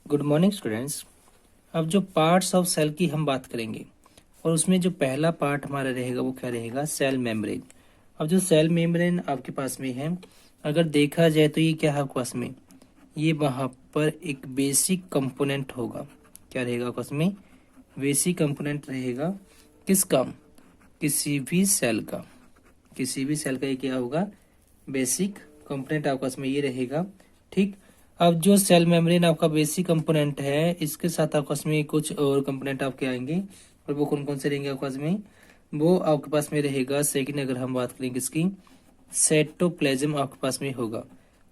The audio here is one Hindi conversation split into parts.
Good morning students. अब जो पार्ट्स ऑफ सेल की हम बात करेंगे और उसमें जो पहला पार्ट हमारा रहेगा वो क्या रहेगा, सेल मेम्ब्रेन। अब जो सेल मेम्ब्रेन आपके पास में है, अगर देखा जाए तो ये क्या है आपके पास में, ये वहाँ पर एक बेसिक कंपोनेंट होगा। क्या रहेगा आपके पास में, बेसिक कंपोनेंट रहेगा किसका, किसी भी सेल का। किसी भी सेल का ये क्या होगा, बेसिक कंपोनेंट आपके पास में ये रहेगा। ठीक। अब जो सेल मेम्ब्रेन आपका बेसिक कंपोनेंट है, इसके साथ आपके पास में कुछ और कंपोनेंट आपके आएंगे, और वो कौन कौन से रहेंगे आपके पास में, वो आपके पास में रहेगा सेकंड। अगर हम बात करेंगे इसकी, साइटोप्लाज्म आपके पास में होगा।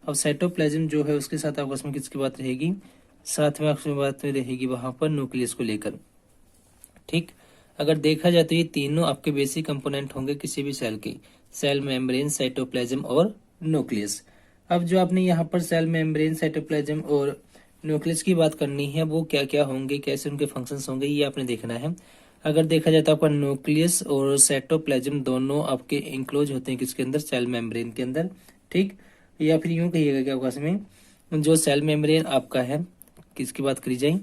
अब साइटोप्लाज्म जो है उसके साथ आपके पास में किसकी बात रहेगी, साथ में आपकी बात में रहेगी वहां पर न्यूक्लियस को लेकर। ठीक। अगर देखा जाए तो ये तीनों आपके बेसिक कंपोनेंट होंगे किसी भी सेल के, सेल मेम्ब्रेन, साइटोप्लाज्म और न्यूक्लियस। अब जो आपने यहाँ पर सेल मेम्ब्रेन, साइटोप्लाज्म और न्यूक्लियस की बात करनी है, वो क्या क्या होंगे, कैसे उनके फंक्शंस होंगे, ये आपने देखना है। अगर देखा जाए तो आपका न्यूक्लियस और साइटोप्लाज्म दोनों आपके इंक्लोज होते हैं किसके अंदर, सेल मेम्ब्रेन के अंदर। ठीक। या फिर यूं कहिएगा क्या आपका इसमें, जो सेल मेम्ब्रेन आपका है, किसकी बात करी जाए,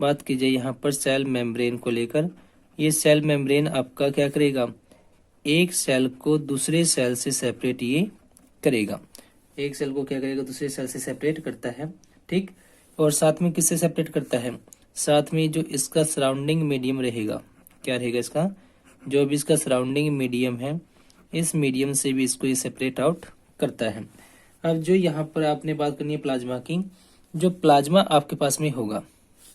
बात की जाए यहाँ पर सेल मेम्ब्रेन को लेकर। ये सेल मेम्ब्रेन आपका क्या करेगा, एक सेल को दूसरे सेल से सेपरेट ये करेगा। एक सेल को क्या करेगा, दूसरे सेल से सेपरेट करता है। ठीक। और साथ में किससे सेपरेट करता है, साथ में जो इसका सराउंडिंग मीडियम रहेगा, क्या रहेगा इसका, जो भी इसका सराउंडिंग मीडियम है, इस मीडियम से भी इसको ये सेपरेट आउट करता है। अब जो यहाँ पर आपने बात करनी है प्लाज्मा की, जो प्लाज्मा आपके पास में होगा,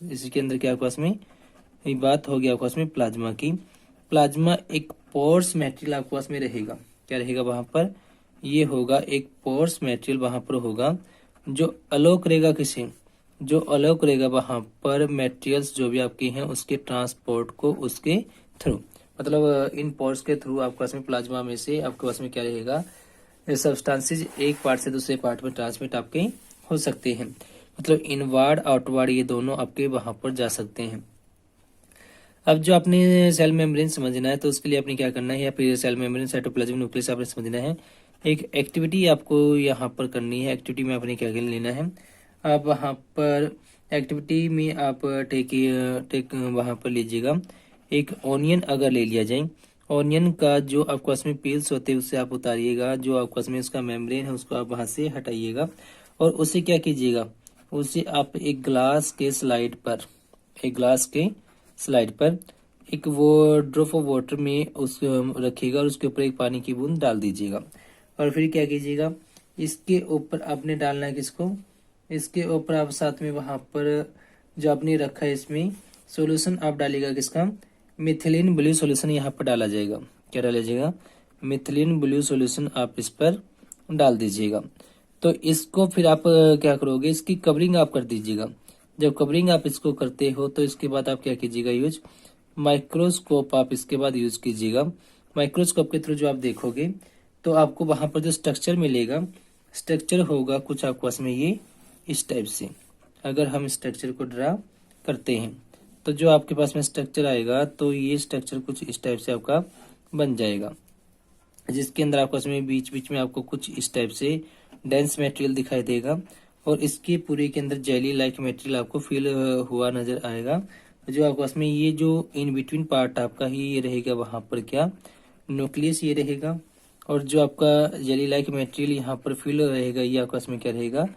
इसी के अंदर क्या आपके पास में ये बात होगी आपके पास में प्लाज्मा की। प्लाज्मा एक पोर्स मटेरियल आपके पास में रहेगा। क्या रहेगा वहां पर, ये होगा एक पोर्स मटेरियल वहां पर होगा, जो अलो करेगा किसे, जो अलो करेगा वहां पर मटेरियल्स जो भी आपकी हैं उसके ट्रांसपोर्ट को उसके थ्रू, मतलब इन पोर्स के थ्रू आपके पास में प्लाज्मा में से आपके पास में क्या रहेगा, सब्सटेंसेज एक पार्ट से दूसरे पार्ट में ट्रांसमिट आपके हो सकते हैं। मतलब इनवार्ड आउटवार्ड ये दोनों आपके वहां पर जा सकते हैं। अब जो आपने सेल मेम्ब्रेन समझना है तो उसके लिए आपने क्या करना है, या फिर सेल मेम्ब्रेन, साइटोप्लाज्म, न्यूक्लियस आपने समझना है। एक एक्टिविटी आपको यहाँ पर करनी है। एक्टिविटी में आपने क्या लेना है, आप वहाँ पर एक्टिविटी में आप टेक वहाँ पर लीजिएगा एक ऑनियन। अगर ले लिया जाए, ऑनियन का जो आपके पास में पील्स होते हैं उससे आप उतारिएगा, जो आपके पास में उसका मेम्ब्रेन है उसको आप वहाँ से हटाइएगा, और उसे क्या कीजिएगा, उसे आप एक ग्लास के स्लाइड पर, एक ग्लास के स्लाइड पर एक वो ड्रॉप ऑफ वाटर में उस रखिएगा, और उसके ऊपर एक पानी की बूंद डाल दीजिएगा। और फिर क्या कीजिएगा, इसके ऊपर आपने डालना है किसको, इसके ऊपर आप साथ में वहां पर जो आपने रखा है इसमें सॉल्यूशन आप डालिएगा किसका, मिथिलीन ब्लू सॉल्यूशन यहाँ पर डाला जाएगा। क्या डाला जाएगा, मिथिलीन ब्लू सॉल्यूशन आप इस पर डाल दीजिएगा। तो इसको फिर आप क्या करोगे, इसकी कवरिंग आप कर दीजिएगा। जब कवरिंग आप इसको करते हो तो इसके बाद आप क्या कीजिएगा, यूज माइक्रोस्कोप आप इसके बाद यूज कीजिएगा। माइक्रोस्कोप के थ्रू जो आप देखोगे तो आपको वहां पर जो स्ट्रक्चर मिलेगा, स्ट्रक्चर होगा कुछ आपके पास में ये इस टाइप से। अगर हम स्ट्रक्चर को ड्रा करते हैं तो जो आपके पास में स्ट्रक्चर आएगा, तो ये स्ट्रक्चर कुछ इस टाइप से आपका बन जाएगा, जिसके अंदर आपको इसमें बीच बीच में आपको कुछ इस टाइप से डेंस मटेरियल दिखाई देगा, और इसके पूरे के अंदर जेली लाइक मटेरियल आपको फील हुआ नजर आएगा। जो आपको इसमें ये जो इन बिटवीन पार्ट आपका ही ये रहेगा, वहां पर क्या न्यूक्लियस ये रहेगा, और जो आपका जेली लाइक मटेरियल यहाँ पर फील रहेगा, ये आपका इसमें क्या रहेगा,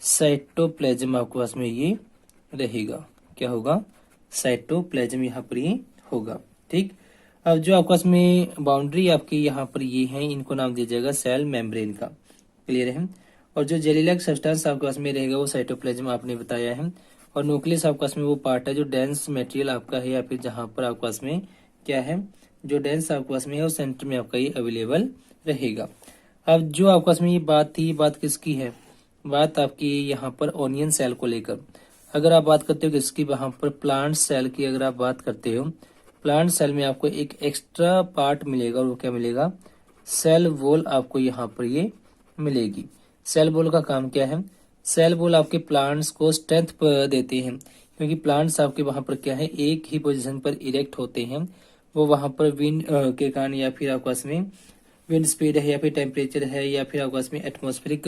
साइटोप्लाज्म आपके पास में ये रहेगा। क्या होगा, साइटोप्लाज्म यहाँ पर ये होगा। ठीक। अब जो आपके पास में बाउंड्री आपकी यहाँ पर ये है, इनको नाम दिया जाएगा सेल मेम्ब्रेन का। क्लियर है। और जो जेली लाइक सब्सटेंस आपके पास में रहेगा वो साइटोप्लाज्म आपने बताया है, और न्यूक्लियस आपके पास में वो पार्ट है जो डेंस मटेरियल आपका है, या फिर जहां पर आपके पास में क्या है, जो डेंस आपके पास में है और सेंटर में आपका ये अवेलेबल रहेगा। अब जो आपके पास में ये बात थी, ये बात किसकी है, बात आपकी यहाँ पर ऑनियन सेल को लेकर। अगर आप बात करते हो किसकी, वहां पर प्लांट सेल की अगर आप बात करते हो, प्लांट सेल में आपको एक एक्स्ट्रा पार्ट मिलेगा, और वो क्या मिलेगा, सेल वॉल आपको यहाँ पर ये मिलेगी। सेल वॉल का काम क्या है, सेल वॉल आपके प्लांट्स को स्ट्रेंथ देते हैं, क्योंकि प्लांट्स आपके वहां पर क्या है, एक ही पोजीशन पर इरेक्ट होते हैं। वो वहां पर विंड के कारण, या फिर आपस में विंड स्पीड है, या फिर टेम्परेचर है, या फिर आपस में एटमॉस्फेरिक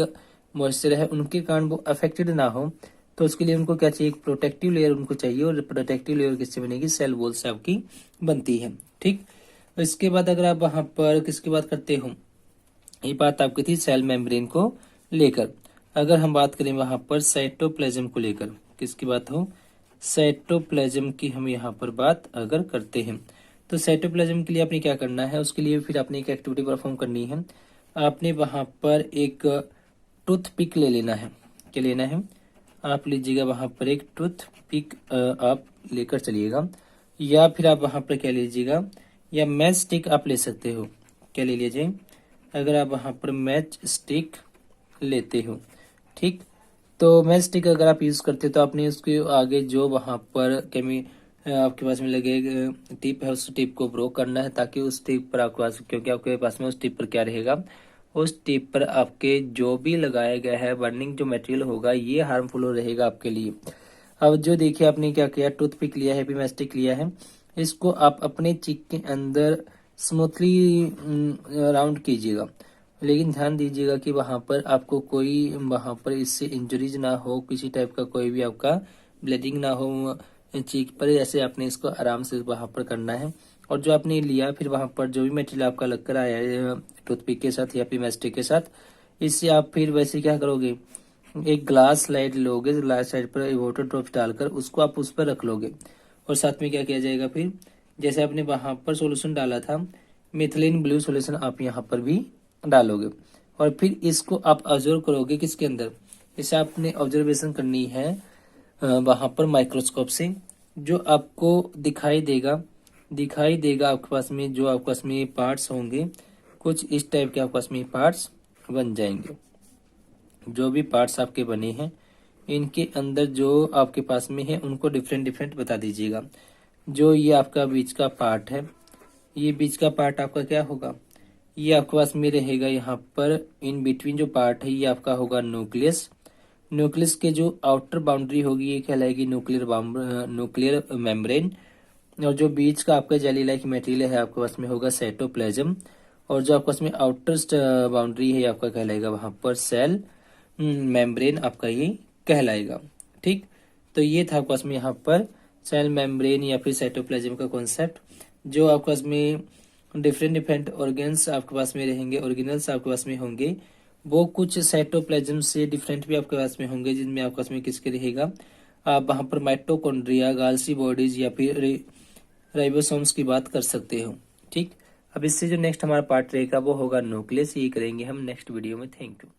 मॉइस्चर है, उनके कारण वो अफेक्टेड ना हो, तो उसके लिए उनको क्या चाहिए, एक प्रोटेक्टिव लेयर उनको चाहिए, और प्रोटेक्टिव लेयर किससे बनेगी, सेल वॉल से आपकी बनती है। ठीक, इसके बाद अगर आप वहां पर किसकी बात करते हो, ये बात आपकी थी सेल मेम्ब्रेन को लेकर। अगर हम बात करें वहां पर साइटोप्लाज्म को लेकर, किसकी बात हो, साइटोप्लाज्म की हम यहाँ पर बात अगर करते हैं, तो साइटोप्लाज्म के लिए आपने क्या करना है, उसके लिए फिर आपने एक एक्टिविटी परफॉर्म करनी है। आपने वहां पर एक टूथ पिक ले लेना है। क्या लेना है, आप लीजिएगा वहां पर एक टूथ पिक आप लेकर चलिएगा, या फिर आप वहां पर क्या लीजिएगा, या मैच स्टिक आप ले सकते हो। क्या ले लीजिए, अगर आप वहां पर मैच स्टिक लेते हो, ठीक, तो मैच स्टिक अगर आप यूज करते हो तो आपने उसके आगे जो वहां पर आपके पास में लगे टिप है, उस टिप को ब्रो करना है, ताकि उस टिप पर आपके पास, क्योंकि आपके पास में उस टिप पर क्या रहेगा, उस टिप पर आपके जो भी लगाया गया है बर्निंग जो मटेरियल होगा ये हार्मफुल रहेगा आपके लिए। अब जो देखिए आपने क्या किया, टूथपिक लिया है, मैस्टिक लिया है, इसको आप अपने चिक के अंदर स्मूथली राउंड कीजिएगा, लेकिन ध्यान दीजिएगा कि वहां पर आपको कोई वहां पर इससे इंजरीज ना हो, किसी टाइप का कोई भी आपका ब्लीडिंग ना हो चीक पर, ऐसे आपने इसको आराम से वहां पर करना है। और जो आपने लिया फिर वहां पर जो भी मटेरियल आपका लगकर आया है टूथपिक के साथ या फिर मैस्टिक के साथ, इससे आप फिर वैसे क्या करोगे, एक ग्लास स्लाइड लोगे, ग्लास स्लाइड पर वाटर ड्रॉप्स डालकर उसको आप उस पर रख लोगे, और साथ में क्या किया जाएगा, फिर जैसे आपने वहां पर सॉल्यूशन डाला था मिथिलीन ब्लू सॉल्यूशन आप यहाँ पर भी डालोगे, और फिर इसको आप ऑब्जर्व करोगे किसके अंदर, इसे आपने ऑब्जर्वेशन करनी है वहां पर माइक्रोस्कोप से, जो आपको दिखाई देगा आपके पास में, जो आपके पास में पार्ट्स होंगे कुछ इस टाइप के आपके पास में पार्ट्स बन जाएंगे। जो भी पार्ट्स आपके बने हैं इनके अंदर जो आपके पास में है उनको डिफरेंट डिफरेंट बता दीजिएगा। जो ये आपका बीच का पार्ट है, ये बीच का पार्ट आपका क्या होगा, ये आपके पास में रहेगा यहाँ पर इन बिटवीन जो पार्ट है ये आपका होगा न्यूक्लियस। न्यूक्लियस के जो आउटर बाउंड्री होगी ये कहलाएगी न्यूक्लियर मेम्ब्रेन, और जो बीच का आपका जेली लाइक मटेरियल है आपके पास में होगा साइटोप्लाज्म, और जो आपके पास में आउटर बाउंड्री है आपका कहलाएगा वहां पर सेल मेम्ब्रेन आपका ये कहलाएगा। ठीक, तो ये था आपके पास में यहाँ पर सेल मेम्ब्रेन या फिर साइटोप्लाज्म का कॉन्सेप्ट। जो आपके पास में डिफरेंट डिफरेंट ऑर्गेन्स आपके पास में रहेंगे, ऑर्गेनल्स आपके पास में होंगे, वो कुछ साइटोप्लाज्म से डिफरेंट भी आपके पास में होंगे, जिनमें आपके पास में किसके रहेगा, आप वहां पर माइटोकॉन्ड्रिया, गाल्सी बॉडीज या फिर राइबोसोम्स की बात कर सकते हो। ठीक, अब इससे जो नेक्स्ट हमारा पार्ट रहेगा वो होगा न्यूक्लियस, ये करेंगे हम नेक्स्ट वीडियो में। Thank you.